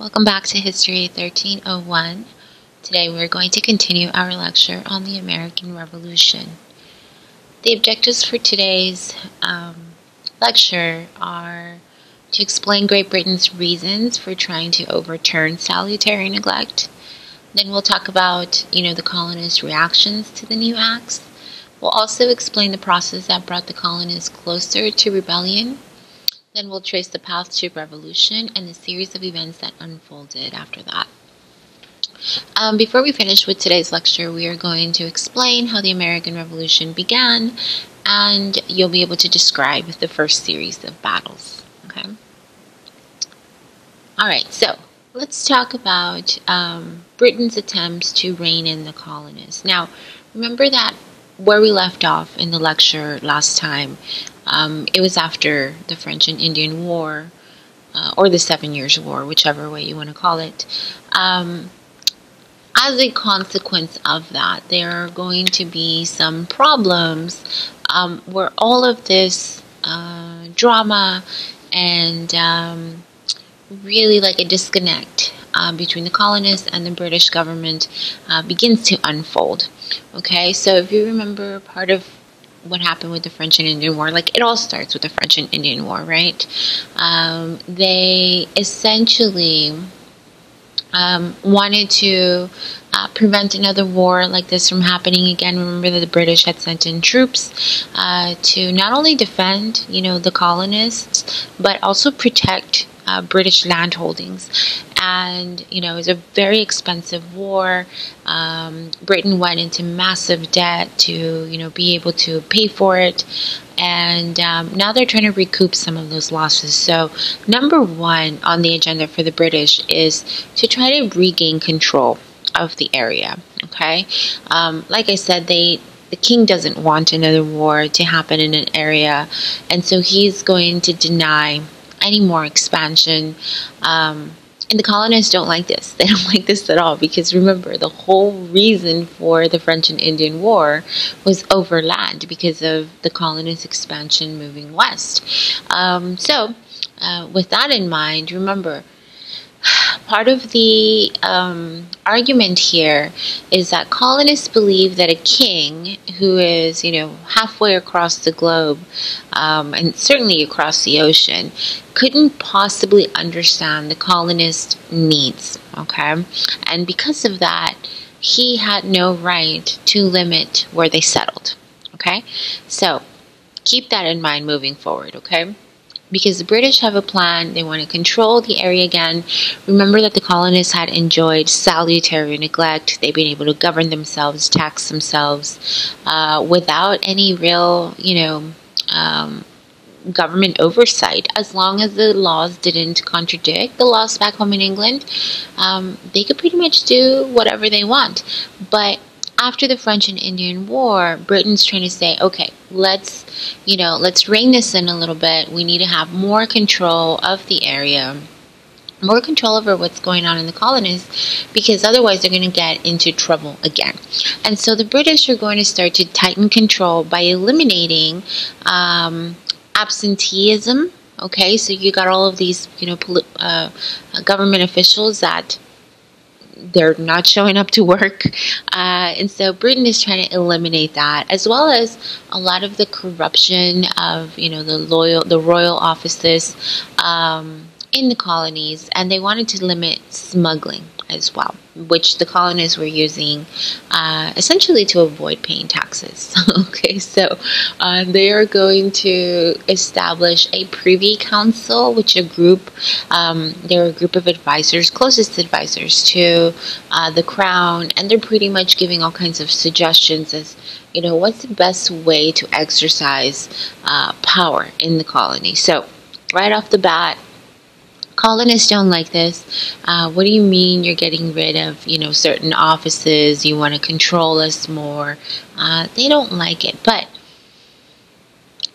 Welcome back to History 1301. Today we're going to continue our lecture on the American Revolution. The objectives for today's lecture are to explain Great Britain's reasons for trying to overturn salutary neglect. Then we'll talk about, the colonists' reactions to the new acts. We'll also explain the process that brought the colonists closer to rebellion. Then we'll trace the path to revolution and the series of events that unfolded after that. Before we finish with today's lecture, we are going to explain how the American Revolution began, and you'll be able to describe the first series of battles. Okay. All right, so let's talk about Britain's attempts to rein in the colonists. Now, remember that where we left off in the lecture last time, it was after the French and Indian War, or the 7 Years' War, whichever way you want to call it. As a consequence of that, there are going to be some problems where all of this drama and really like a disconnect between the colonists and the British government begins to unfold. Okay, so if you remember part of what happened with the French and Indian War, like it all starts with the French and Indian War, right? They essentially wanted to prevent another war like this from happening again. Remember that the British had sent in troops to not only defend, the colonists, but also protect British land holdings. And, it was a very expensive war. Britain went into massive debt to, be able to pay for it. And now they're trying to recoup some of those losses. So number one on the agenda for the British is to try to regain control of the area. Okay. Like I said, the king doesn't want another war to happen in an area. And so he's going to deny any more expansion. And the colonists don't like this. They don't like this at all because remember, the whole reason for the French and Indian War was over land because of the colonists' expansion moving west. So with that in mind, remember, part of the argument here is that colonists believe that a king who is, halfway across the globe and certainly across the ocean couldn't possibly understand the colonists' needs, okay? And because of that, he had no right to limit where they settled, okay? So keep that in mind moving forward, okay? Because the British have a plan. They want to control the area again. Remember that the colonists had enjoyed salutary neglect. They've been able to govern themselves, tax themselves without any real, government oversight. As long as the laws didn't contradict the laws back home in England, they could pretty much do whatever they want. But after the French and Indian War, Britain's trying to say, okay, let's rein this in a little bit. We need to have more control of the area, more control over what's going on in the colonies, because otherwise they're going to get into trouble again. And so the British are going to start to tighten control by eliminating absenteeism. Okay, so you got all of these, government officials that they're not showing up to work. And so Britain is trying to eliminate that, as well as a lot of the corruption of, the royal offices in the colonies. And they wanted to limit smuggling as well, which the colonists were using essentially to avoid paying taxes. Okay, so they are going to establish a Privy Council, which they're a group of advisors, closest advisors to the crown, and they're pretty much giving all kinds of suggestions as, what's the best way to exercise power in the colony. So right off the bat, colonists don't like this. What do you mean you're getting rid of, certain offices? You want to control us more. They don't like it. But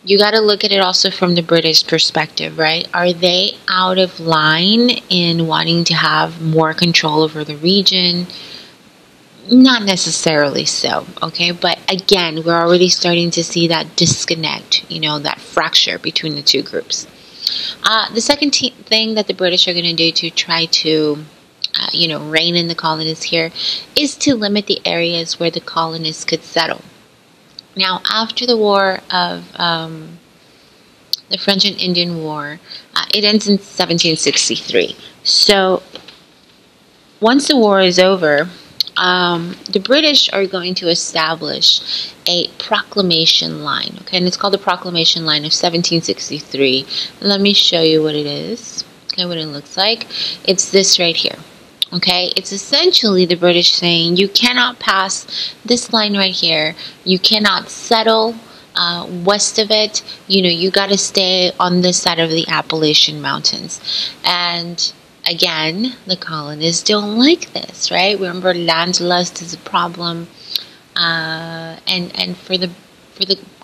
you got to look at it also from the British perspective, right? Are they out of line in wanting to have more control over the region? Not necessarily so, okay? But again, we're already starting to see that disconnect, that fracture between the two groups. The second thing that the British are going to do to try to rein in the colonists here is to limit the areas where the colonists could settle. Now, after the War of the French and Indian War, it ends in 1763. So, once the war is over, the British are going to establish a proclamation line, okay, and it's called the Proclamation Line of 1763. Let me show you what it is, okay, what it looks like. It's this right here. Okay, it's essentially the British saying you cannot pass this line right here. You cannot settle west of it. You got to stay on this side of the Appalachian Mountains. And again, the colonists don't like this, right? Remember, land lust is a problem. And for the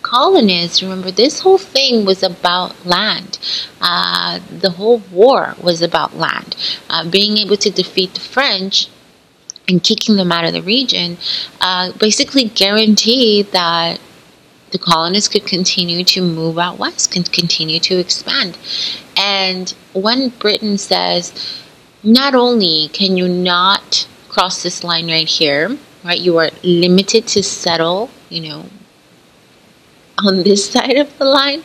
colonists, remember, this whole thing was about land. The whole war was about land. Being able to defeat the French and kicking them out of the region basically guaranteed that the colonists could continue to move out west, could continue to expand. And when Britain says, not only can you not cross this line right here, right, you are limited to settle, on this side of the line,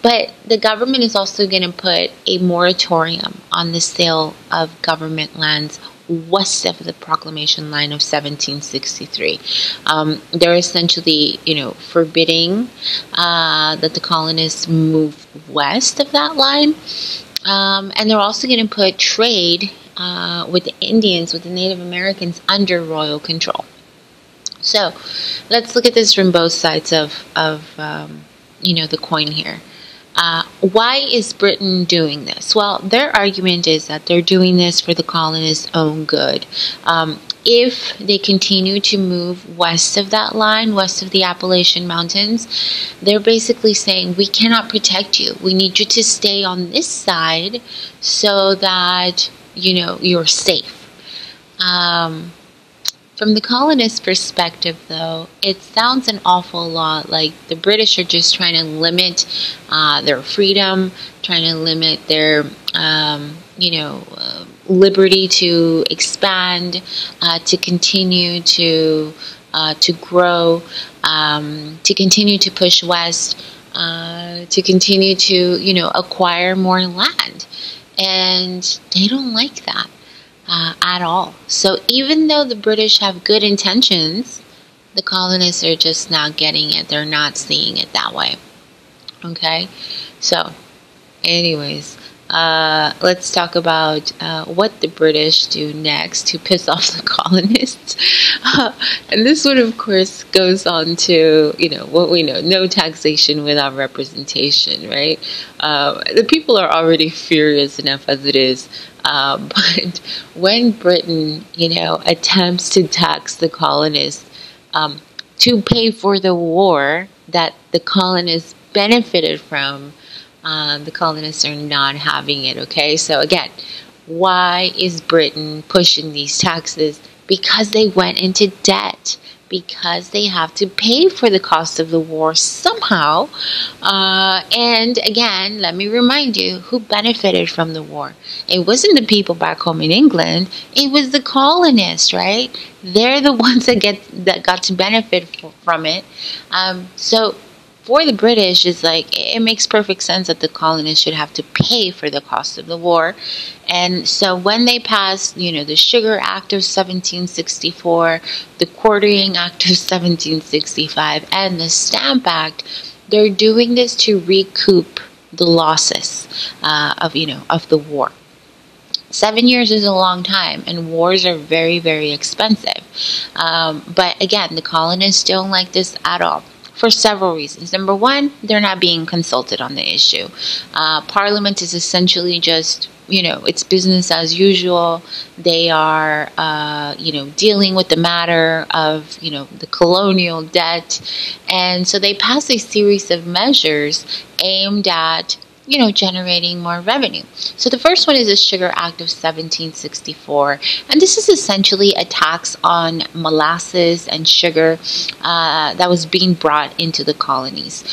but the government is also going to put a moratorium on the sale of government lands west of the Proclamation Line of 1763. They're essentially, forbidding that the colonists move west of that line, and they're also going to put trade with the Indians, with the Native Americans, under royal control. So, let's look at this from both sides of the coin here. Why is Britain doing this? Well, their argument is that they're doing this for the colonists' own good. If they continue to move west of that line, west of the Appalachian Mountains, they're basically saying, we cannot protect you. We need you to stay on this side so that, you're safe. From the colonist perspective, though, it sounds an awful lot like the British are just trying to limit their freedom, trying to limit their, liberty to expand, to continue to grow, to continue to push west, to continue to, acquire more land. And they don't like that. At all. So even though the British have good intentions, the colonists are just not getting it. They're not seeing it that way. Okay? So, anyways, let's talk about what the British do next to piss off the colonists. And this one, of course, goes on to, what we know, no taxation without representation, right? The people are already furious enough as it is. But when Britain, attempts to tax the colonists to pay for the war that the colonists benefited from, the colonists are not having it, okay? So again, why is Britain pushing these taxes? Because they went into debt. Because they have to pay for the cost of the war somehow. And again, let me remind you, who benefited from the war? It wasn't the people back home in England. It was the colonists, right? They're the ones that got to benefit from it. So for the British, it's like, it makes perfect sense that the colonists should have to pay for the cost of the war. And so when they passed, the Sugar Act of 1764, the Quartering Act of 1765, and the Stamp Act, they're doing this to recoup the losses of the war. 7 years is a long time, and wars are very, very expensive. But again, the colonists don't like this at all. For several reasons. Number one, they're not being consulted on the issue. Parliament is essentially just, it's business as usual. They are, dealing with the matter of, the colonial debt. And so they pass a series of measures aimed at, generating more revenue. So the first one is the Sugar Act of 1764. And this is essentially a tax on molasses and sugar that was being brought into the colonies.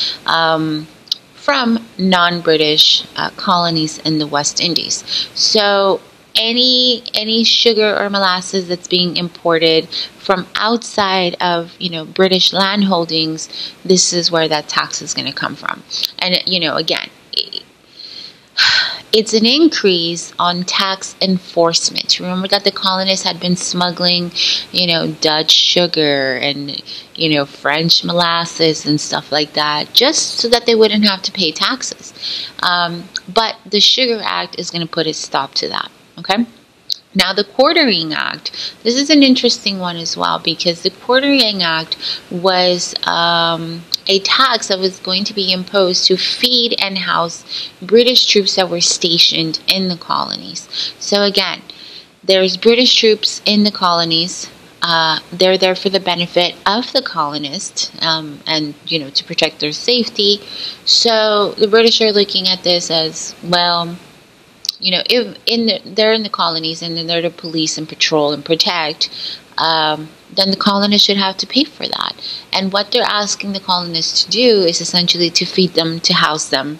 from non-British colonies in the West Indies. So any sugar or molasses that's being imported from outside of British land holdings, this is where that tax is going to come from. And again, it's an increase on tax enforcement. Remember that the colonists had been smuggling, Dutch sugar and, French molasses and stuff like that, just so that they wouldn't have to pay taxes. But the Sugar Act is going to put a stop to that. Okay. Now, the Quartering Act, this is an interesting one as well, because the Quartering Act was a tax that was going to be imposed to feed and house British troops that were stationed in the colonies. So again, there's British troops in the colonies. They're there for the benefit of the colonists and, to protect their safety. So the British are looking at this as, well, if they're in the colonies and then they're to police and patrol and protect, then the colonists should have to pay for that. And what they're asking the colonists to do is essentially to feed them, to house them.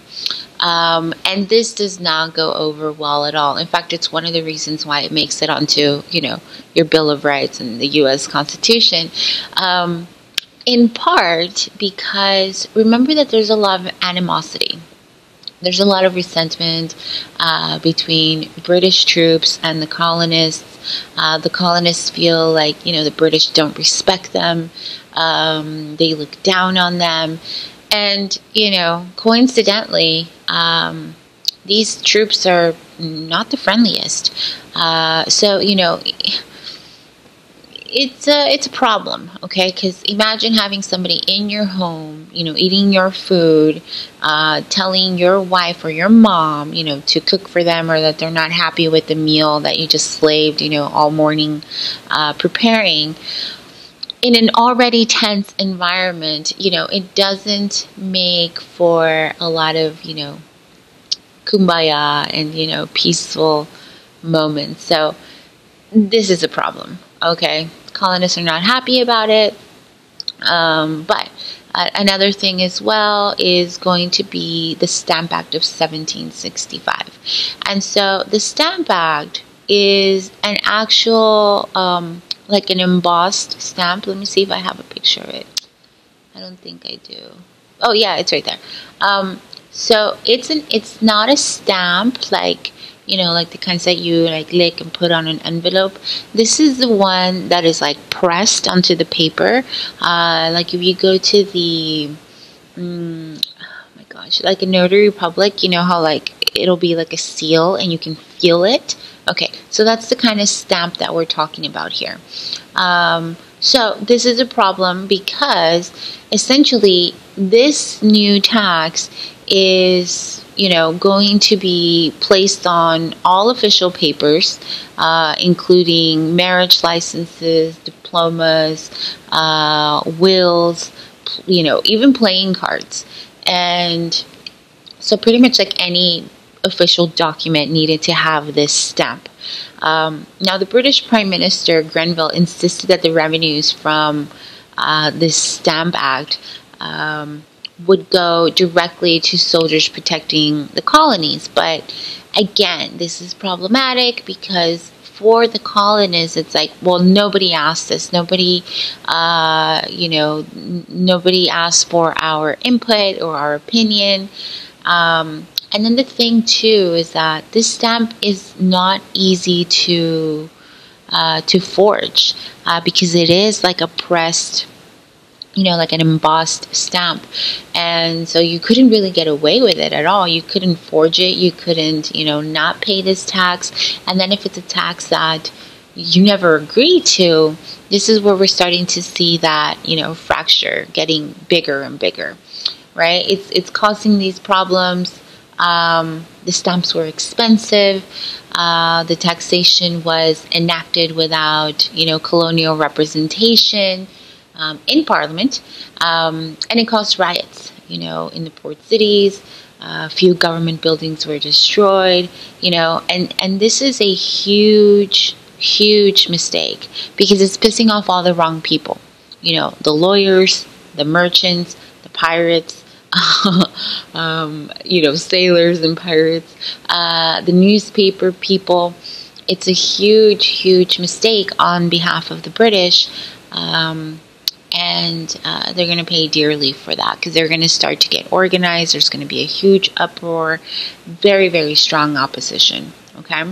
And this does not go over well at all. In fact, it's one of the reasons why it makes it onto, your Bill of Rights and the U.S. Constitution. In part because remember that there's a lot of animosity. There's a lot of resentment between British troops and the colonists. The colonists feel like, the British don't respect them. They look down on them. And, coincidentally, these troops are not the friendliest. So, it's a problem, okay? Because imagine having somebody in your home, eating your food, telling your wife or your mom, to cook for them, or that they're not happy with the meal that you just slaved, all morning preparing. In an already tense environment, it doesn't make for a lot of, kumbaya and, peaceful moments. So this is a problem, okay? Colonists are not happy about it. But another thing as well is going to be the Stamp Act of 1765. And so the Stamp Act is an actual, like an embossed stamp. Let me see if I have a picture of it. I don't think I do. Oh yeah, it's right there. So it's not a stamp like, like the kinds that you lick and put on an envelope. This is the one that is pressed onto the paper. Like if you go to the, oh my gosh, like a notary public, how it'll be like a seal and you can feel it. Okay, so that's the kind of stamp that we're talking about here. So this is a problem because essentially this new tax is, going to be placed on all official papers, including marriage licenses, diplomas, wills, even playing cards. And so pretty much any official document needed to have this stamp. Now, the British Prime Minister Grenville insisted that the revenues from this Stamp Act would go directly to soldiers protecting the colonies. But again, this is problematic because for the colonists, it's well, nobody asked us. Nobody, nobody asked for our input or our opinion. And then the thing too is that this stamp is not easy to forge because it is like a pressed, like an embossed stamp. And so you couldn't really get away with it at all. You couldn't forge it. You couldn't, not pay this tax. And then if it's a tax that you never agreed to, this is where we're starting to see that, fracture getting bigger and bigger, right? It's causing these problems. The stamps were expensive. The taxation was enacted without, colonial representation in Parliament, and it caused riots, in the port cities. A few government buildings were destroyed, and this is a huge mistake because it's pissing off all the wrong people. The lawyers, the merchants, the pirates, sailors and pirates, the newspaper people. It's a huge, huge mistake on behalf of the British. And they're going to pay dearly for that because they're going to start to get organized. There's going to be a huge uproar, very, very strong opposition. Okay,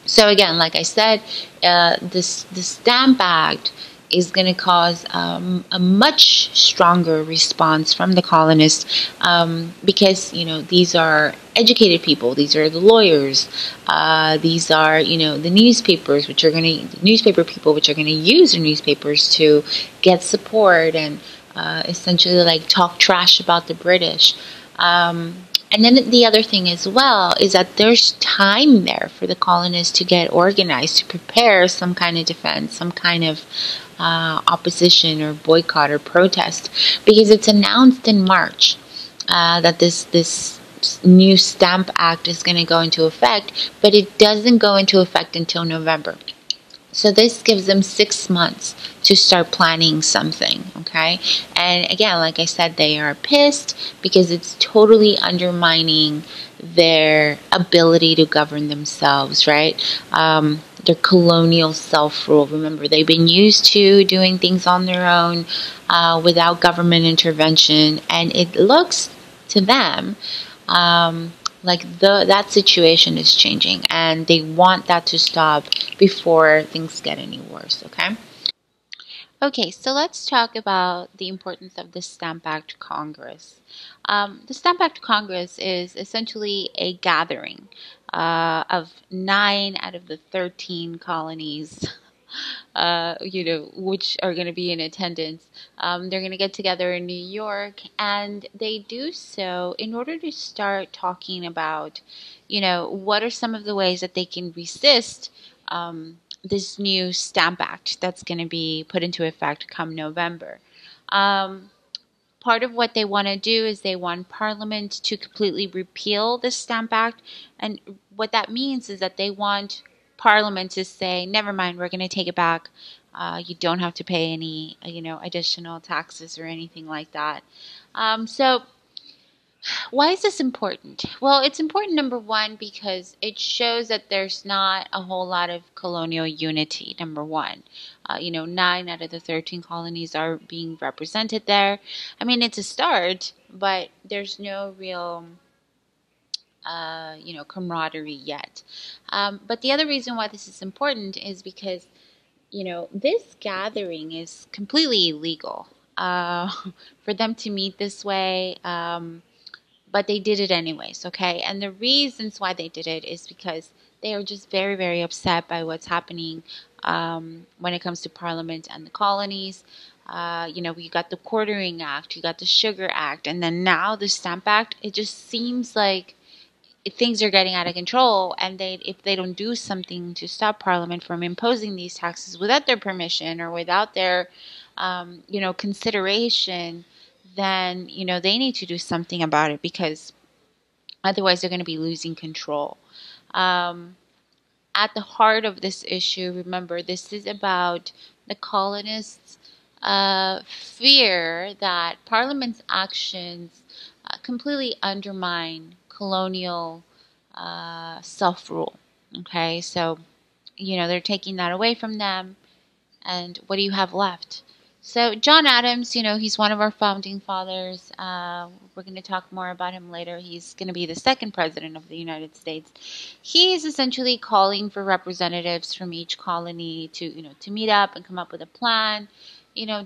so again, like I said, the Stamp Act is going to cause a much stronger response from the colonists because these are educated people, these are the lawyers, these are the newspapers, which are going to newspaper people, which are going to use their newspapers to get support and essentially like talk trash about the British. And then the other thing as well is that there's time there for the colonists to get organized, to prepare some kind of defense, some kind of opposition or boycott or protest, because it's announced in March that this new Stamp Act is going to go into effect, but it doesn't go into effect until November. So this gives them 6 months to start planning something, okay? And again, like I said, they are pissed because it's totally undermining their ability to govern themselves, right? Their colonial self-rule. Remember, they've been used to doing things on their own without government intervention, and it looks to them like that situation is changing, and they want that to stop before things get any worse. Okay, so let's talk about the importance of the Stamp Act Congress. The Stamp Act Congress is essentially a gathering of 9 out of the 13 colonies which are going to be in attendance. They're going to get together in New York, and they do so in order to start talking about, what are some of the ways that they can resist this new Stamp Act that's going to be put into effect come November. Part of what they want to do is they want Parliament to completely repeal the Stamp Act. And what that means is that they want Parliament to say, never mind, we're going to take it back. You don't have to pay any, additional taxes or anything like that. So why is this important? Well, it's important, number one, because it shows that there's not a whole lot of colonial unity, number one. 9 out of the 13 colonies are being represented there. I mean, it's a start, but there's no real, camaraderie yet. But the other reason why this is important is because, this gathering is completely illegal. For them to meet this way, but they did it anyways, okay? And the reasons why they did it is because they are just very, very upset by what's happening when it comes to Parliament and the colonies. You got the Quartering Act, you got the Sugar Act, and then now the Stamp Act. It just seems like things are getting out of control, and if they don't do something to stop Parliament from imposing these taxes without their permission or without their, consideration, then they need to do something about it, because otherwise they're going to be losing control. At the heart of this issue, remember, this is about the colonists' fear that Parliament's actions completely undermine colonial self-rule. Okay, so they're taking that away from them, and what do you have left? So John Adams, he's one of our founding fathers. We're going to talk more about him later. He's going to be the second president of the United States. He's essentially calling for representatives from each colony to meet up and come up with a plan,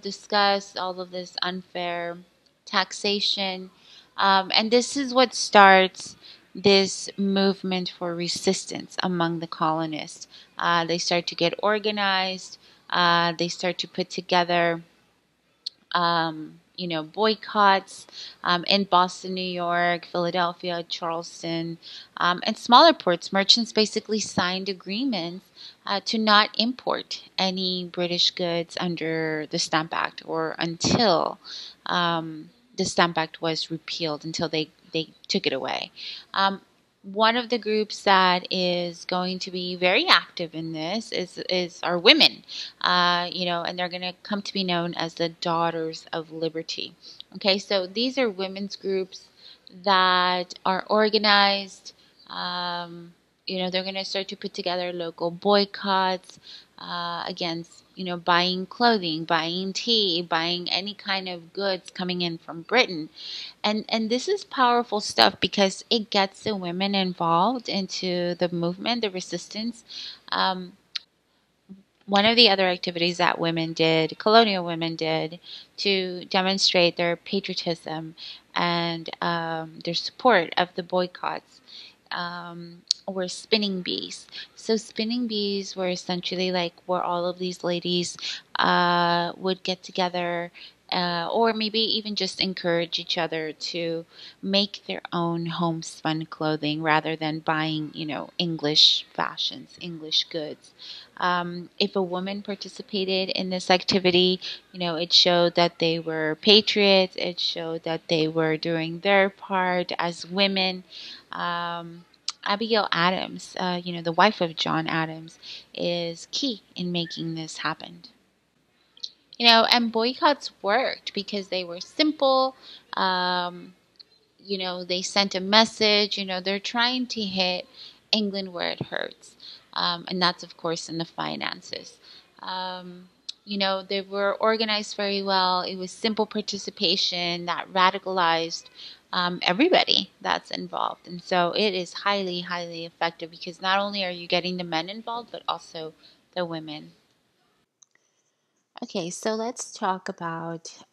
discuss all of this unfair taxation. And this is what starts this movement for resistance among the colonists. They start to get organized. They start to put together boycotts in Boston, New York, Philadelphia, Charleston, and smaller ports. Merchants basically signed agreements to not import any British goods under the Stamp Act, or until the Stamp Act was repealed, until they took it away. One of the groups that is going to be very active in this is our women, and they're going to come to be known as the Daughters of Liberty. Okay, so these are women's groups that are organized. They're going to start to put together local boycotts against, buying clothing, buying tea, buying any kind of goods coming in from Britain. And this is powerful stuff because it gets the women involved into the movement, the resistance. Um, One of the other activities that women did, colonial women did, to demonstrate their patriotism and their support of the boycotts, were spinning bees. So spinning bees were essentially like where all of these ladies would get together, or maybe even just encourage each other to make their own homespun clothing rather than buying, English fashions, English goods. If a woman participated in this activity, it showed that they were patriots. It showed that they were doing their part as women. Abigail Adams, the wife of John Adams, is key in making this happen. And boycotts worked because they were simple. Um, they sent a message. They're trying to hit England where it hurts. And that's, of course, in the finances. Um, they were organized very well. It was simple participation that radicalized everybody that's involved. And so it is highly, highly effective because not only are you getting the men involved, but also the women. Okay, so let's talk about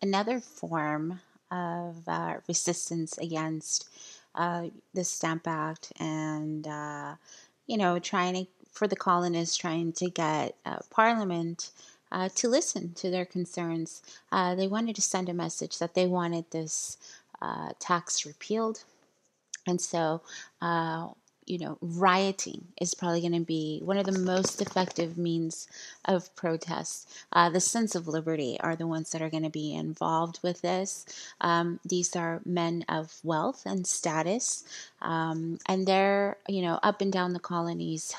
another form of resistance against the Stamp Act and, trying to, for the colonists, trying to get Parliament to listen to their concerns. They wanted to send a message that they wanted this tax repealed. And so, rioting is probably going to be one of the most effective means of protest. The Sons of Liberty are the ones that are going to be involved with this. These are men of wealth and status, and they're, up and down the colonies.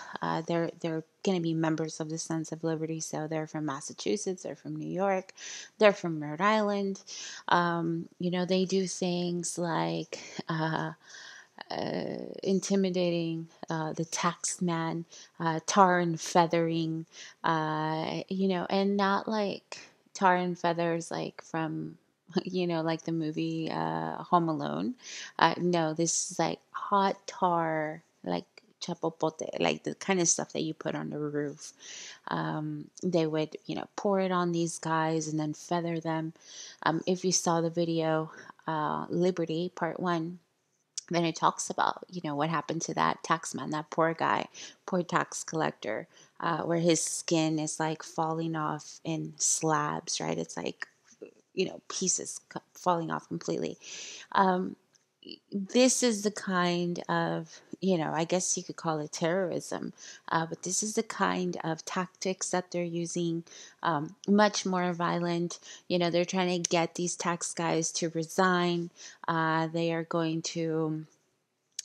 They're going to be members of the Sons of Liberty. So they're from Massachusetts, they're from New York, they're from Rhode Island. They do things like intimidating the tax man, tar and feathering, and not like tar and feathers like from, like the movie Home Alone. No, this is like hot tar, like chapopote, like the kind of stuff that you put on the roof. They would, pour it on these guys and then feather them. If you saw the video, Liberty Part 1, then it talks about, what happened to that taxman, that poor guy, poor tax collector, where his skin is like falling off in slabs, right? It's like, pieces falling off completely. Um, this is the kind of, I guess you could call it terrorism, but this is the kind of tactics that they're using, much more violent. They're trying to get these tax guys to resign. They are going to,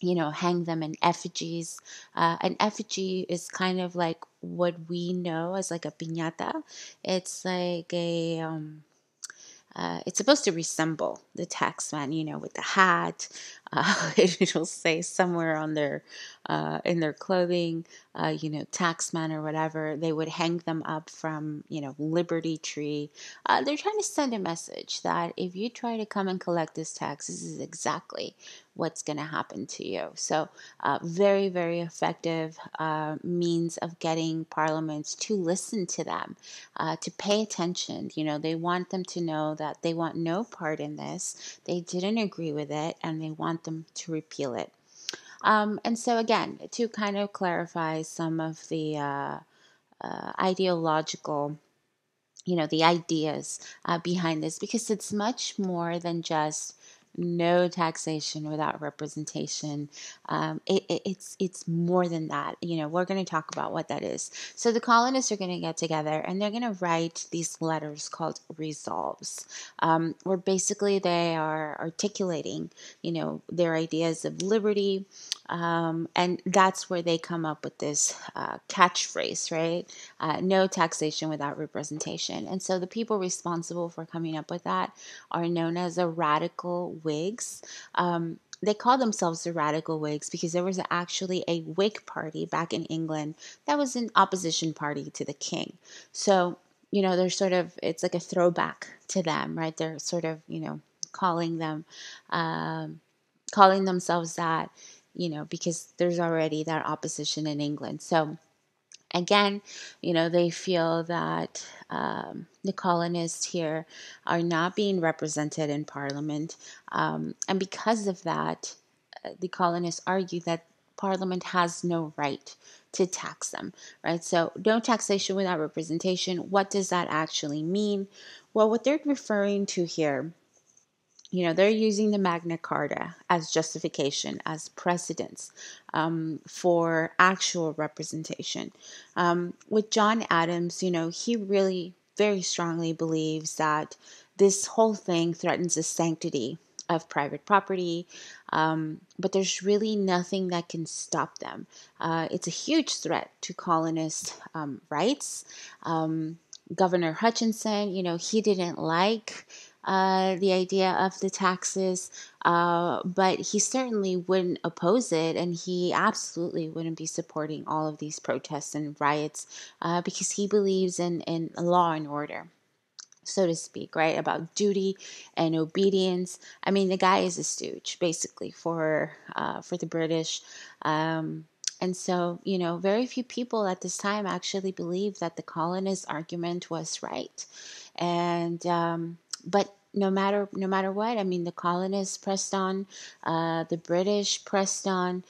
hang them in effigies. An effigy is kind of like what we know as like a piñata. It's like it's supposed to resemble the taxman, with the hat. It'll say somewhere on their, in their clothing, taxman or whatever. They would hang them up from, Liberty Tree. They're trying to send a message that if you try to come and collect this tax, this is exactly what's going to happen to you. So, very, very effective means of getting parliaments to listen to them, to pay attention. They want them to know that they want no part in this. They didn't agree with it, and they want them to repeal it. And so, again, to kind of clarify some of the ideological, the ideas behind this, because it's much more than just no taxation without representation. It's more than that. We're going to talk about what that is. So the colonists are going to get together and they're going to write these letters called resolves, where basically they are articulating, their ideas of liberty. And that's where they come up with this catchphrase, right? No taxation without representation. And so the people responsible for coming up with that are known as the radical Whigs. They call themselves the radical Whigs because there was actually a Whig party back in England that was an opposition party to the king. So, they're it's like a throwback to them, right? They're sort of, calling them, calling themselves that, because there's already that opposition in England. So, again, they feel that the colonists here are not being represented in Parliament. And because of that, the colonists argue that Parliament has no right to tax them, right? So, no taxation without representation. What does that actually mean? Well, what they're referring to here, they're using the Magna Carta as justification, as precedence for actual representation. With John Adams, he really very strongly believes that this whole thing threatens the sanctity of private property, but there's really nothing that can stop them. It's a huge threat to colonist rights. Governor Hutchinson, he didn't like the idea of the taxes, but he certainly wouldn't oppose it, and he absolutely wouldn't be supporting all of these protests and riots because he believes in law and order, so to speak, right? About duty and obedience. I mean, the guy is a stooge, basically, for the British. And so, very few people at this time actually believed that the colonists' argument was right. And but no matter what, I mean, the colonists pressed on, the British pressed on,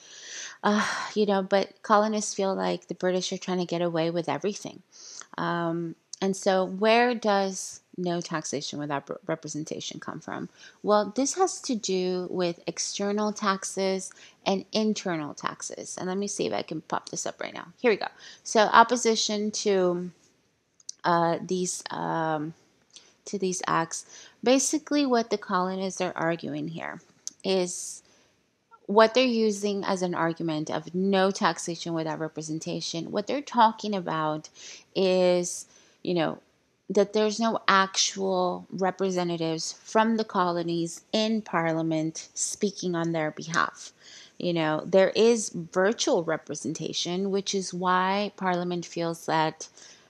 but colonists feel like the British are trying to get away with everything. And so, where does no taxation without representation come from? Well, this has to do with external taxes and internal taxes. And let me see if I can pop this up right now. Here we go. So, opposition to these acts. Basically, what the colonists are arguing here is what they're using as an argument of no taxation without representation. What they're talking about is, that there's no actual representatives from the colonies in Parliament speaking on their behalf. There is virtual representation, which is why Parliament feels that,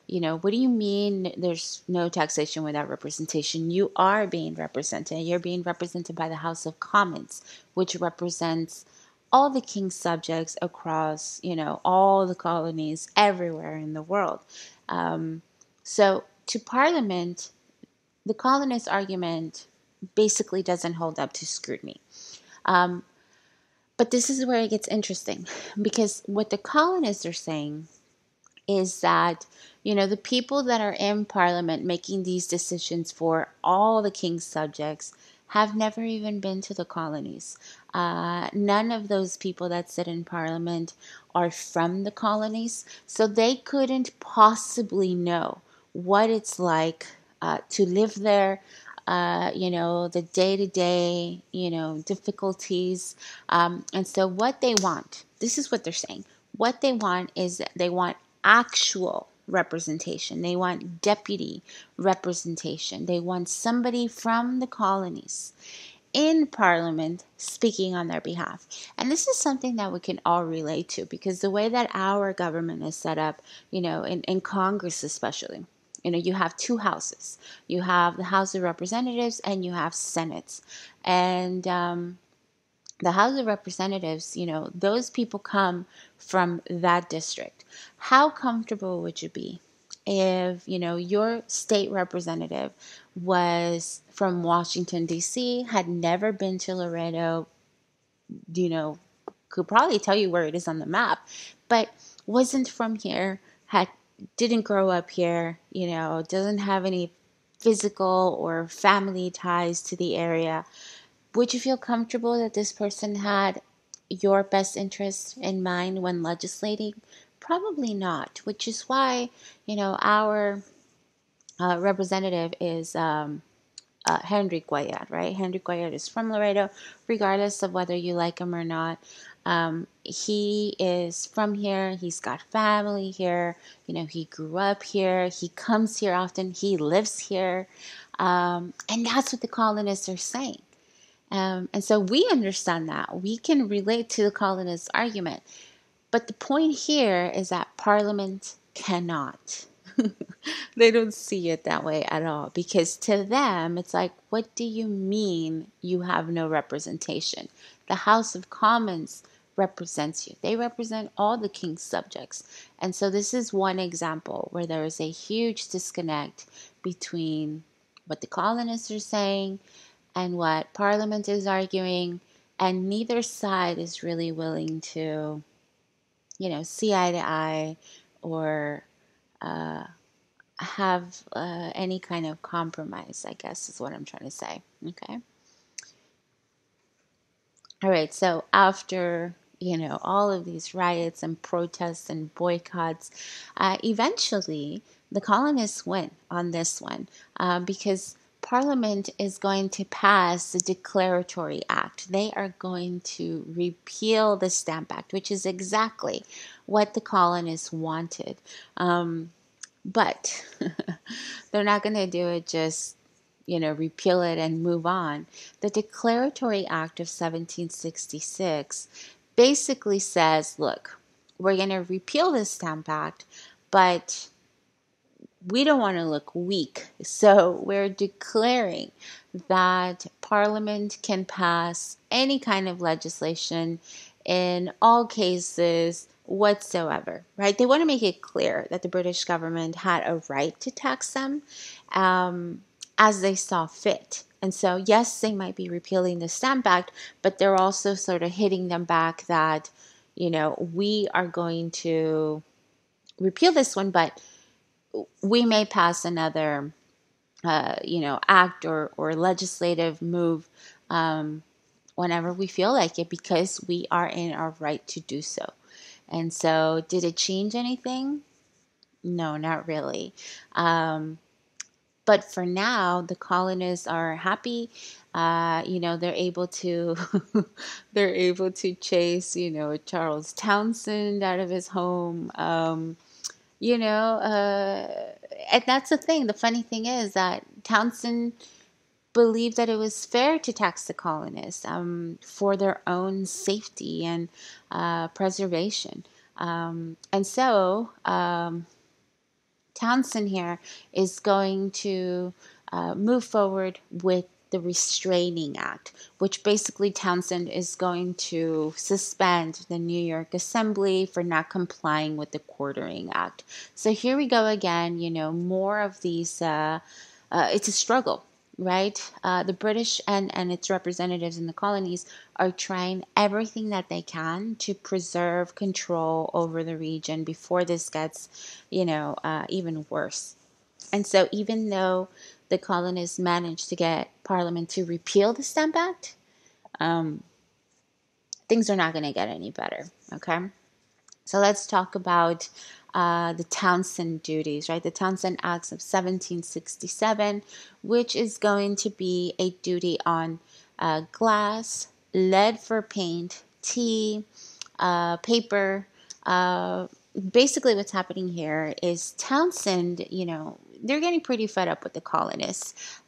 what do you mean there's no taxation without representation? You are being represented. You're being represented by the House of Commons, which represents all the king's subjects across, all the colonies everywhere in the world. So to Parliament, the colonist argument basically doesn't hold up to scrutiny. But this is where it gets interesting, because what the colonists are saying is that, the people that are in Parliament making these decisions for all the king's subjects have never even been to the colonies. None of those people that sit in Parliament are from the colonies, so they couldn't possibly know what it's like to live there, the day to day, difficulties. And so, what they want, this is what they're saying. What they want is they want actual representation. They want deputy representation. They want somebody from the colonies in Parliament speaking on their behalf. And this is something that we can all relate to, because the way that our government is set up, in Congress especially, you have two houses. You have the House of Representatives and you have Senates. And the House of Representatives, those people come from that district. How comfortable would you be if, your state representative was from Washington, D.C., had never been to Laredo, could probably tell you where it is on the map, but wasn't from here, didn't grow up here, doesn't have any physical or family ties to the area. Would you feel comfortable that this person had your best interest in mind when legislating? Probably not, which is why, our representative is Henry Cuellar, right? Henry Cuellar is from Laredo, regardless of whether you like him or not. He is from here. He's got family here. He grew up here. He comes here often. He lives here. And that's what the colonists are saying. And so we understand that. We can relate to the colonists' argument. But the point here is that Parliament cannot. They don't see it that way at all, because to them, it's like, what do you mean you have no representation? The House of Commons represents you. They represent all the king's subjects. And so this is one example where there is a huge disconnect between what the colonists are saying and what Parliament is arguing, and neither side is really willing to, see eye to eye or have any kind of compromise, I guess is what I'm trying to say. Okay. All right. So after, all of these riots and protests and boycotts, eventually the colonists win on this one because Parliament is going to pass the Declaratory Act. They are going to repeal the Stamp Act, which is exactly what the colonists wanted. But they're not going to do it just, repeal it and move on. The Declaratory Act of 1766 basically says, look, we're going to repeal this Stamp Act, but we don't want to look weak. So we're declaring that Parliament can pass any kind of legislation in all cases whatsoever, right? They want to make it clear that the British government had a right to tax them as they saw fit. And so, yes, they might be repealing the Stamp Act, but they're also sort of hitting them back that, we are going to repeal this one, but we may pass another, act or legislative move whenever we feel like it, because we are in our right to do so. And so, did it change anything? No, not really. But for now, the colonists are happy. They're able to they're able to chase, Charles Townshend out of his home. And that's the thing. The funny thing is that Townshend believed that it was fair to tax the colonists for their own safety and preservation. And so Townshend here is going to move forward with the Restraining Act, which basically Townshend is going to suspend the New York Assembly for not complying with the Quartering Act. So here we go again, more of these, it's a struggle, right? The British and its representatives in the colonies are trying everything that they can to preserve control over the region before this gets, even worse. And so even though the colonists managed to get Parliament to repeal the Stamp Act, things are not going to get any better, okay? So let's talk about the Townshend duties, right? The Townshend Acts of 1767, which is going to be a duty on glass, lead for paint, tea, paper. Basically, what's happening here is Townshend, they're getting pretty fed up with the colonists.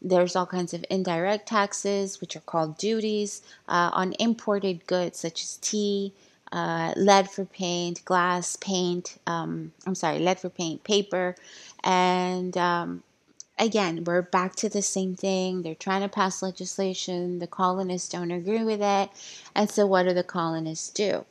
There's all kinds of indirect taxes, which are called duties, on imported goods such as tea, lead for paint, glass, paint, lead for paint, paper. And again, we're back to the same thing. They're trying to pass legislation. The colonists don't agree with it. And so what do the colonists do?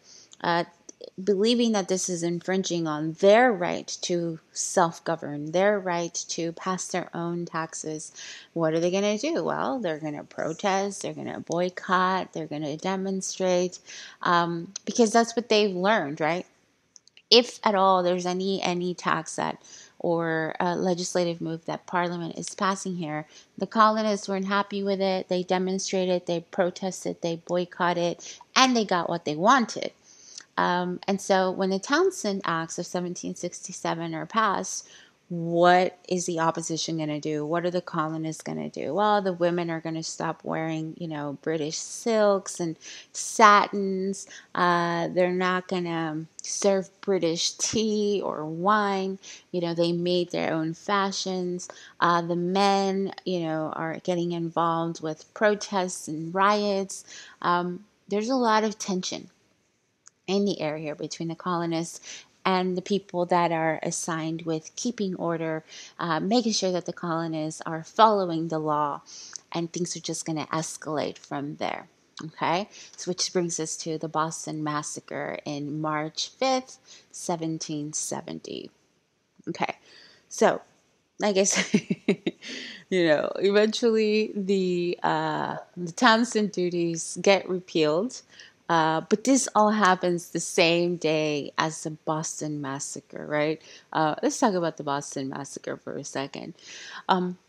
Believing that this is infringing on their right to self-govern, their right to pass their own taxes, what are they going to do? Well, they're going to protest, they're going to boycott, they're going to demonstrate, because that's what they've learned, right? If at all there's any tax that or a legislative move that Parliament is passing here. The colonists weren't happy with it. They demonstrated, they protested, they boycotted, and they got what they wanted. And so when the Townshend Acts of 1767 are passed, what is the opposition going to do? What are the colonists going to do? Well, the women are going to stop wearing, British silks and satins. They're not going to serve British tea or wine. They made their own fashions. The men, are getting involved with protests and riots. There's a lot of tension in the area between the colonists and the people that are assigned with keeping order, making sure that the colonists are following the law, and things are just going to escalate from there. Okay, so which brings us to the Boston Massacre in March 5th, 1770. Okay, so like I said, eventually the Townshend duties get repealed. But this all happens the same day as the Boston Massacre, right? Let's talk about the Boston Massacre for a second.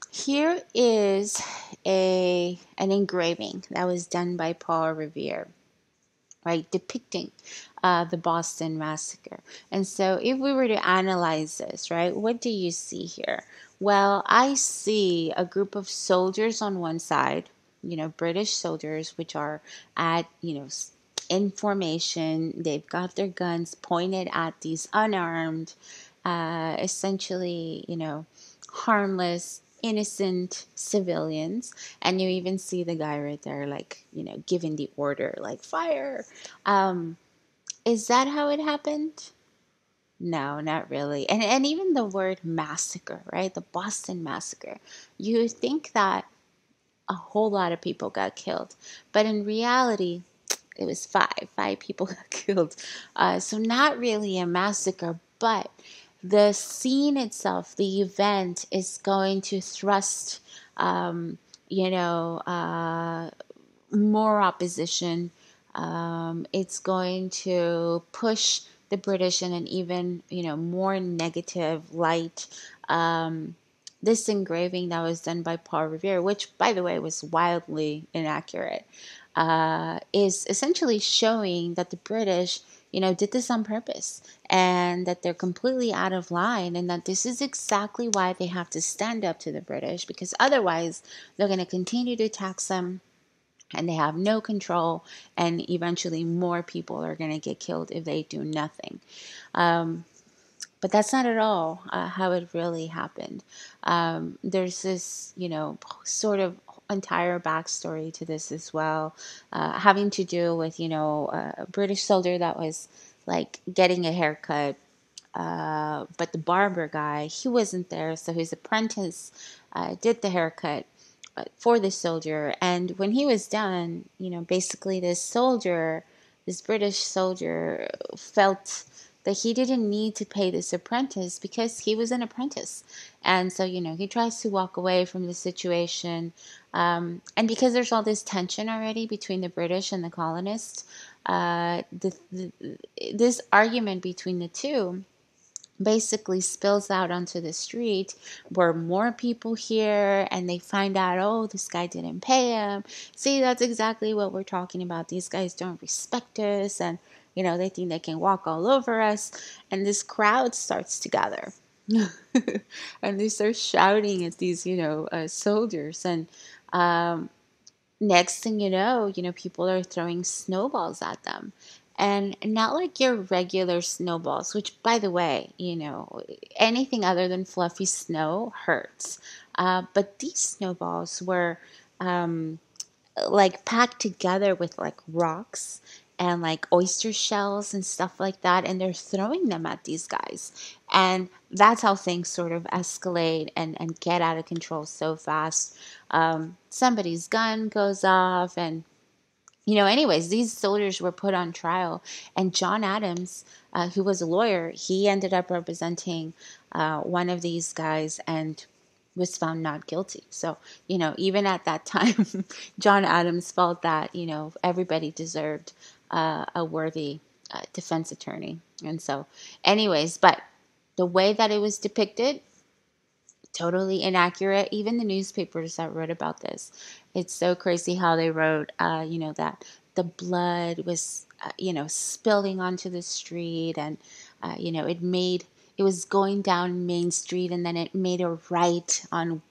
Here is an engraving that was done by Paul Revere, right, depicting the Boston Massacre. And so if we were to analyze this, right, what do you see here? Well, I see a group of soldiers on one side, British soldiers, which are at, in formation. They've got their guns pointed at these unarmed, essentially, harmless, innocent civilians. And you even see the guy right there, like, giving the order, like, fire. Um, is that how it happened? No, not really. And even the word massacre, right? The Boston Massacre. You think that a whole lot of people got killed, but in reality, it was five people got killed. So not really a massacre, but the scene itself, the event, is going to thrust, um, you know, uh, more opposition. It's going to push the British in an even, more negative light. Um, this engraving that was done by Paul Revere, which, by the way, was wildly inaccurate, is essentially showing that the British, did this on purpose, and that they're completely out of line, and that this is exactly why they have to stand up to the British, because otherwise they're going to continue to tax them, and they have no control, and eventually more people are going to get killed if they do nothing. But that's not at all how it really happened. There's this, sort of entire backstory to this as well, having to do with, a British soldier that was like getting a haircut, but the barber guy, he wasn't there, so his apprentice did the haircut for the soldier. And when he was done, basically this British soldier, felt that he didn't need to pay this apprentice because he was an apprentice. And so, he tries to walk away from the situation. And because there's all this tension already between the British and the colonists, this argument between the two basically spills out onto the street, where more people hear and they find out, oh, this guy didn't pay him. See, that's exactly what we're talking about. These guys don't respect us, and they think they can walk all over us. And this crowd starts to gather. And they start shouting at these soldiers, and next thing people are throwing snowballs at them. And not like your regular snowballs, which, by the way, anything other than fluffy snow hurts. But these snowballs were like packed together with like rocks and like oyster shells and stuff like that, and they're throwing them at these guys. And that's how things sort of escalate and get out of control so fast. Somebody's gun goes off, and anyways, these soldiers were put on trial, and John Adams, who was a lawyer, he ended up representing one of these guys and was found not guilty. So, even at that time, John Adams felt that, everybody deserved a worthy defense attorney. And so, anyways, but the way that it was depicted, totally inaccurate. Even the newspapers that wrote about this, it's so crazy how they wrote, that the blood was, spilling onto the street, and it was going down Main Street, and then it made a right on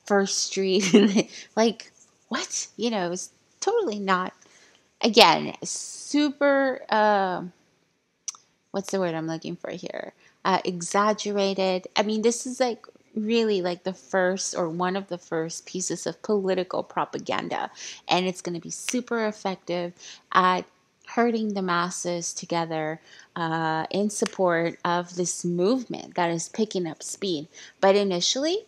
First Street. Like, what? It was totally not. Again, super. What's the word I'm looking for here? Exaggerated. I mean, this is like really like the first or one of the first pieces of political propaganda, and it's going to be super effective at herding the masses together in support of this movement that is picking up speed. But initially,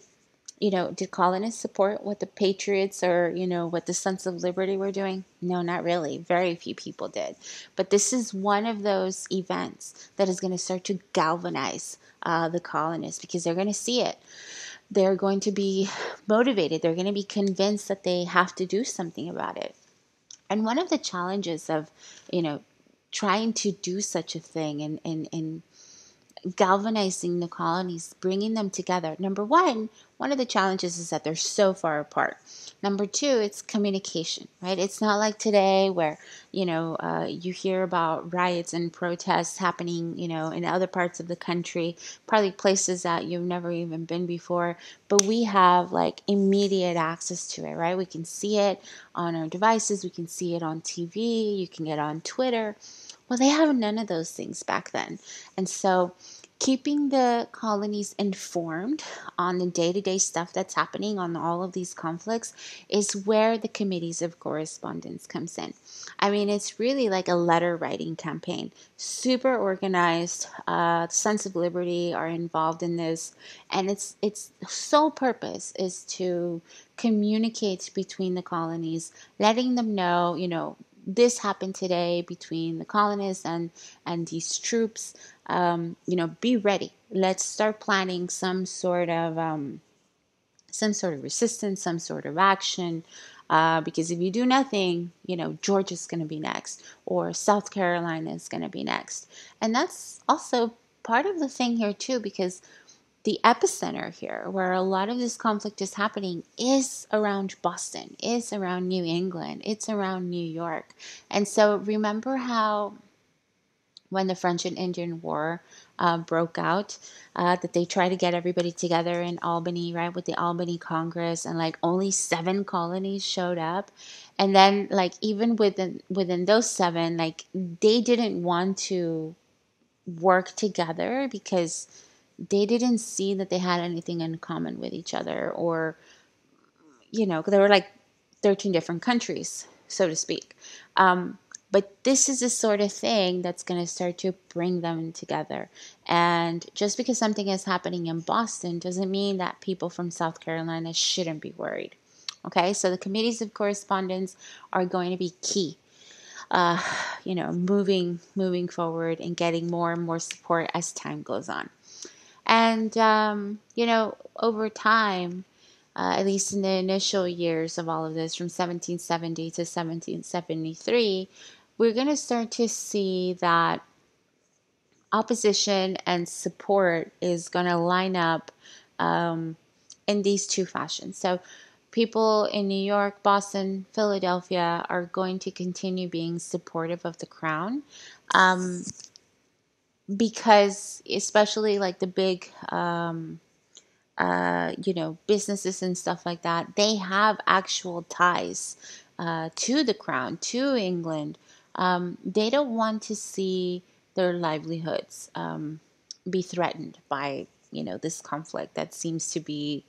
did colonists support what the Patriots or, what the Sons of Liberty were doing? No, not really. Very few people did. But this is one of those events that is going to start to galvanize the colonists, because they're going to see it. They're going to be motivated. They're going to be convinced that they have to do something about it. And one of the challenges of, trying to do such a thing and galvanizing the colonies, bringing them together. Number one of the challenges is that they're so far apart. Number two, it's communication, right? It's not like today where, you hear about riots and protests happening, in other parts of the country, probably places that you've never even been before, but we have like immediate access to it, right? We can see it on our devices. We can see it on TV. You can get on Twitter. Well, they have none of those things back then. And so keeping the colonies informed on the day-to-day stuff that's happening on all of these conflicts is where the committees of correspondence comes in. I mean, it's really like a letter writing campaign. Super organized. Sons of Liberty are involved in this, and its sole purpose is to communicate between the colonies, letting them know, this happened today between the colonists and these troops. Be ready. Let's start planning some sort of resistance, some sort of action. Because if you do nothing, Georgia's going to be next, or South Carolina is going to be next. And that's also part of the thing here too, because the epicenter here, where a lot of this conflict is happening, is around Boston, is around New England, it's around New York. And so remember how when the French and Indian War broke out, that they tried to get everybody together in Albany, right, with the Albany Congress, and like only 7 colonies showed up. And then like even within those 7, like they didn't want to work together because they didn't see that they had anything in common with each other, or there were like 13 different countries, so to speak. But this is the sort of thing that's going to start to bring them together. And just because something is happening in Boston doesn't mean that people from South Carolina shouldn't be worried. Okay, so the committees of correspondence are going to be key. Moving forward and getting more and more support as time goes on. And, over time, at least in the initial years of all of this, from 1770 to 1773, we're going to start to see that opposition and support is going to line up in these two fashions. So people in New York, Boston, Philadelphia are going to continue being supportive of the crown. Because especially like the big businesses and stuff like that, they have actual ties to the crown, to England. They don't want to see their livelihoods be threatened by this conflict that seems to be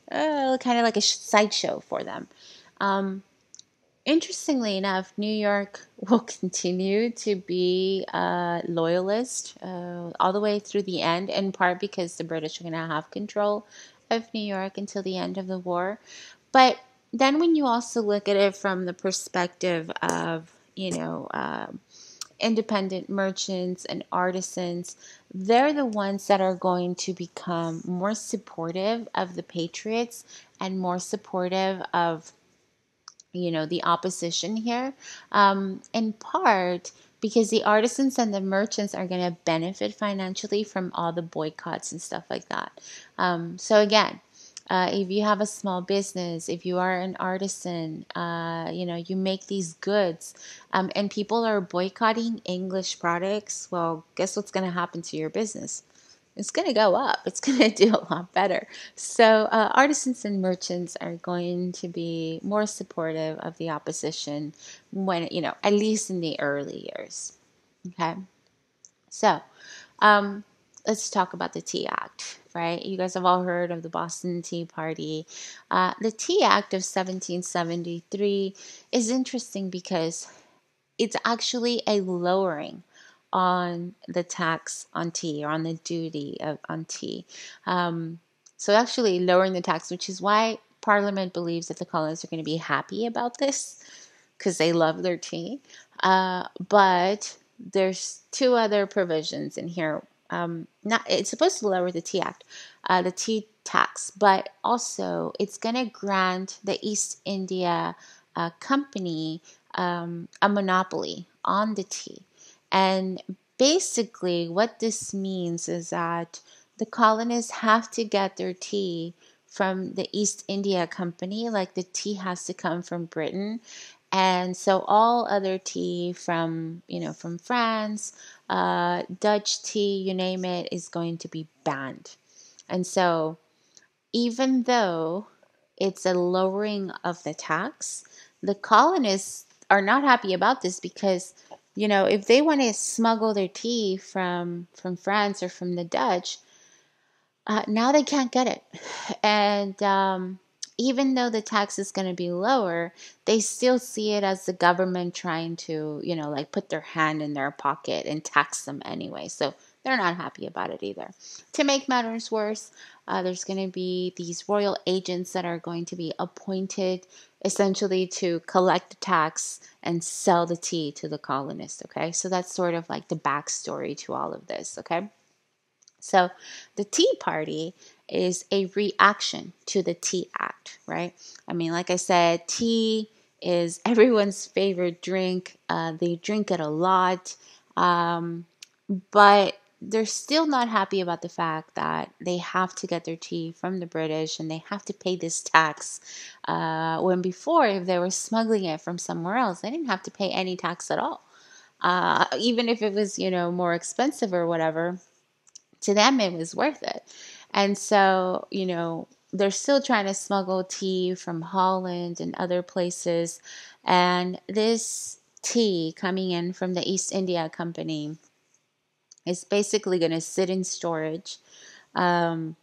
kind of like a sideshow for them. Interestingly enough, New York will continue to be a loyalist all the way through the end, in part because the British are going to have control of New York until the end of the war. But then when you also look at it from the perspective of, independent merchants and artisans, they're the ones that are going to become more supportive of the Patriots and more supportive of the opposition here, in part because the artisans and the merchants are going to benefit financially from all the boycotts and stuff like that. So again, if you have a small business, if you are an artisan, you make these goods, and people are boycotting English products, well, guess what's going to happen to your business? It's going to go up. It's going to do a lot better. So artisans and merchants are going to be more supportive of the opposition when, at least in the early years. Okay. So um, let's talk about the Tea Act, right? You guys have all heard of the Boston Tea Party. The Tea Act of 1773 is interesting because it's actually a lowering on the tax on tea, or on the duty on tea. So actually lowering the tax, which is why Parliament believes that the colonists are going to be happy about this because they love their tea. But there's two other provisions in here. Not it's supposed to lower the Tea Act, the tea tax, but also it's going to grant the East India Company a monopoly on the tea. And basically, what this means is that the colonists have to get their tea from the East India Company, like the tea has to come from Britain. And so all other tea from France, Dutch tea, you name it, is going to be banned. And so even though it's a lowering of the tax, the colonists are not happy about this because, if they want to smuggle their tea from France or from the Dutch, now they can't get it. And even though the tax is going to be lower, they still see it as the government trying to, like put their hand in their pocket and tax them anyway. So they're not happy about it either. To make matters worse, there's going to be these royal agents that are going to be appointed essentially to collect the tax and sell the tea to the colonists. Okay, so that's sort of like the backstory to all of this. Okay. So the Tea Party is a reaction to the Tea Act, right? I mean, like I said, tea is everyone's favorite drink. They drink it a lot. But they're still not happy about the fact that they have to get their tea from the British and they have to pay this tax. When before, if they were smuggling it from somewhere else, they didn't have to pay any tax at all. Even if it was, more expensive or whatever, to them it was worth it. And so, they're still trying to smuggle tea from Holland and other places. And this tea coming in from the East India Company is basically going to sit in storage. Um,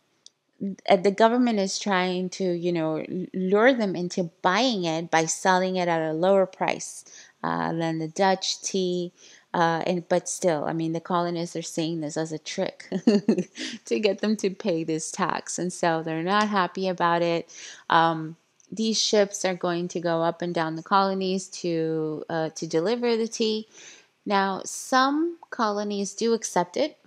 the government is trying to, lure them into buying it by selling it at a lower price than the Dutch tea. But still, I mean, the colonists are seeing this as a trick to get them to pay this tax, and so they're not happy about it. These ships are going to go up and down the colonies to deliver the tea. Now, some colonies do accept it,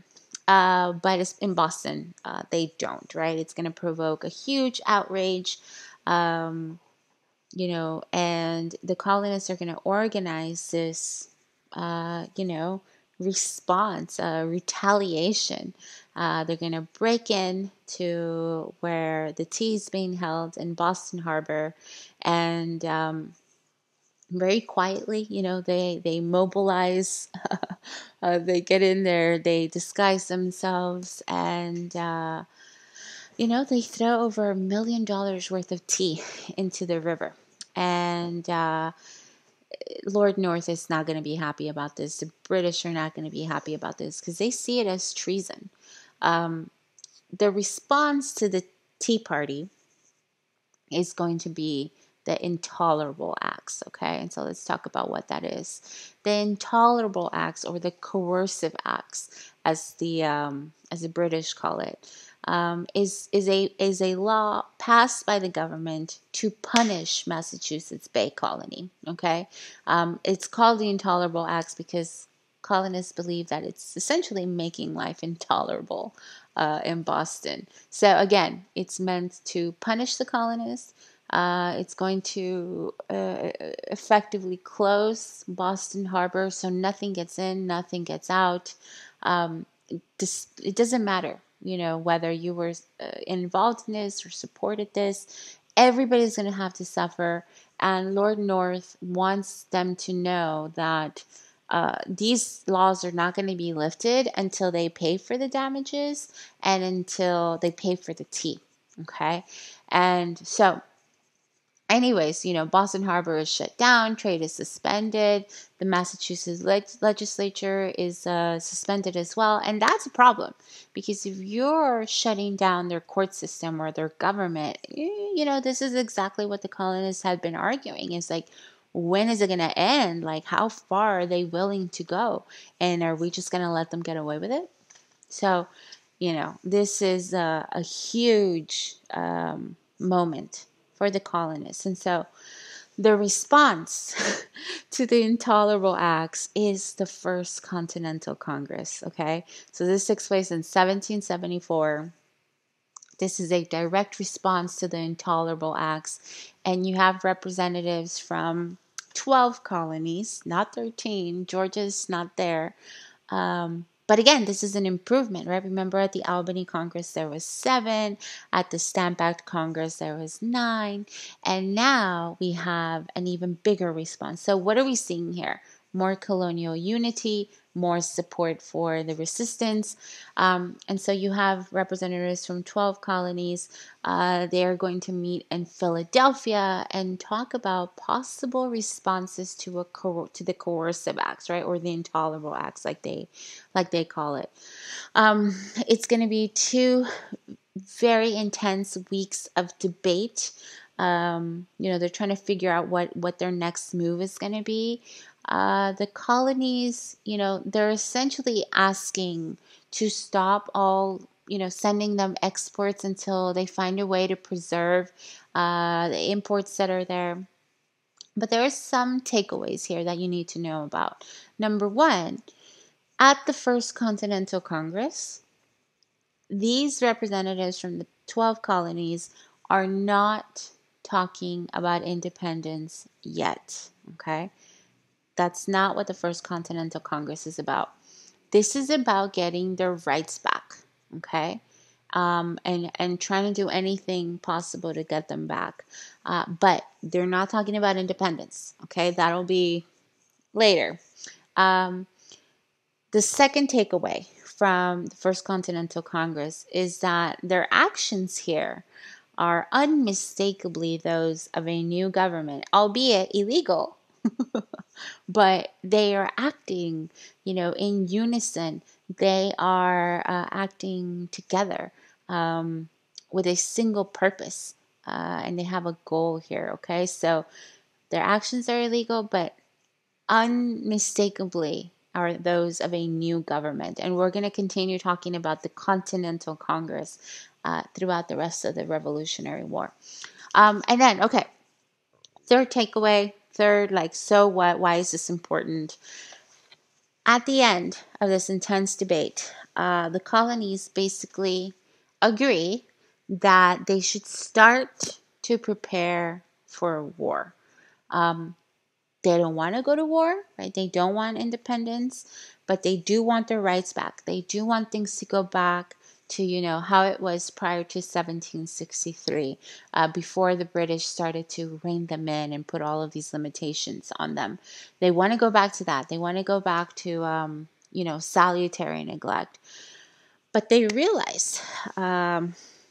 but it's in Boston, they don't, right? It's going to provoke a huge outrage, um, and the colonists are going to organize this, response, retaliation. They're going to break in to where the tea is being held in Boston Harbor, and very quietly, they mobilize, they get in there, they disguise themselves, and they throw over $1 million worth of tea into the river. And Lord North is not going to be happy about this. The British are not going to be happy about this because they see it as treason. The response to the Tea Party is going to be the intolerable acts, okay? And so let's talk about what that is. The intolerable acts, or the coercive acts, as the British call it, is a law passed by the government to punish Massachusetts Bay Colony. Okay, it's called the intolerable acts because colonists believe that it's essentially making life intolerable in Boston. So again, it's meant to punish the colonists, It's going to effectively close Boston Harbor, so nothing gets in, nothing gets out. It doesn't matter, whether you were involved in this or supported this. Everybody's going to have to suffer, and Lord North wants them to know that these laws are not going to be lifted until they pay for the damages and until they pay for the tea. Okay, and so anyways, Boston Harbor is shut down, trade is suspended, the Massachusetts legislature is suspended as well. And that's a problem because if you're shutting down their court system or their government, this is exactly what the colonists had been arguing. It's like, when is it going to end? Like, how far are they willing to go? And are we just going to let them get away with it? So, this is a huge moment for the colonists. And so the response to the Intolerable Acts is the First Continental Congress, okay? So this takes place in 1774. This is a direct response to the Intolerable Acts, and you have representatives from 12 colonies, not 13. Georgia's not there. But again, this is an improvement, right? Remember at the Albany Congress, there was 7. At the Stamp Act Congress, there was 9. And now we have an even bigger response. So what are we seeing here? More colonial unity, more support for the resistance. And so you have representatives from 12 colonies. They are going to meet in Philadelphia and talk about possible responses to the coercive acts, right, or the intolerable acts, like they call it. It's going to be 2 very intense weeks of debate. They're trying to figure out what their next move is going to be. The colonies, they're essentially asking to stop all, sending them exports until they find a way to preserve the imports that are there. But there are some takeaways here that you need to know about. Number 1, at the First Continental Congress, these representatives from the 12 colonies are not talking about independence yet, okay? That's not what the First Continental Congress is about. This is about getting their rights back, okay? And trying to do anything possible to get them back. But they're not talking about independence, okay? That'll be later. The second takeaway from the First Continental Congress is that their actions here are unmistakably those of a new government, albeit illegal. But they are acting, in unison. They are acting together with a single purpose, and they have a goal here, okay? So their actions are illegal, but unmistakably are those of a new government. And we're going to continue talking about the Continental Congress throughout the rest of the Revolutionary War. And then, okay, third takeaway, so what? Why is this important? At the end of this intense debate, the colonies basically agree that they should start to prepare for war. They don't want to go to war, right? They don't want independence, but they do want their rights back. They do want things to go back to, how it was prior to 1763, before the British started to rein them in and put all of these limitations on them. They want to go back to that. They want to go back to, salutary neglect. But they realize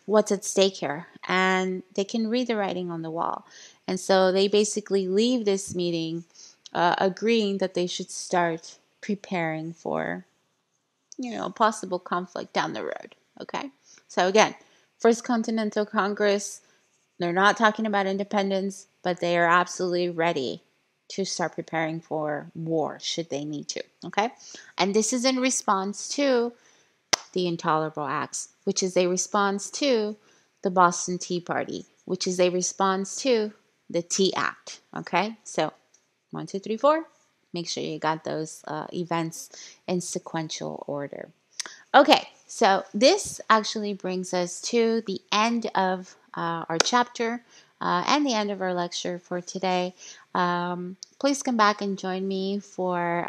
what's at stake here, and they can read the writing on the wall. And so they basically leave this meeting agreeing that they should start preparing for, a possible conflict down the road. Okay? So again, First Continental Congress, they're not talking about independence, but they are absolutely ready to start preparing for war should they need to. Okay? And this is in response to the Intolerable Acts, which is a response to the Boston Tea Party, which is a response to the Tea Act. Okay, so 1, 2, 3, 4. Make sure you got those events in sequential order. Okay, so this actually brings us to the end of our chapter. and the end of our lecture for today. Please come back and join me for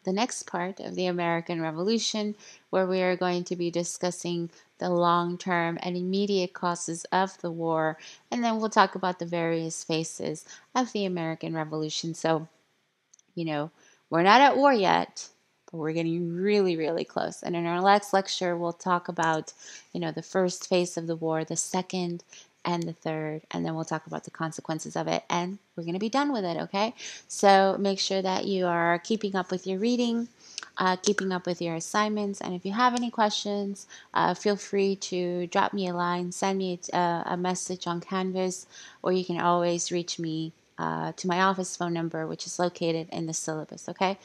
the next part of the American Revolution, where we are going to be discussing the long-term and immediate causes of the war, and then we'll talk about the various phases of the American Revolution. So, we're not at war yet, but we're getting really, really close. And in our next lecture, we'll talk about, the first phase of the war, the second, and the third, and then we'll talk about the consequences of it, and we're going to be done with it, okay? So make sure that you are keeping up with your reading, keeping up with your assignments, and if you have any questions, feel free to drop me a line, send me a message on Canvas, or you can always reach me to my office phone number, which is located in the syllabus, okay?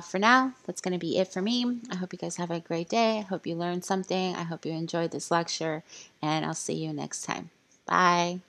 For now, that's going to be it for me. I hope you guys have a great day. I hope you learned something. I hope you enjoyed this lecture, and I'll see you next time. Bye.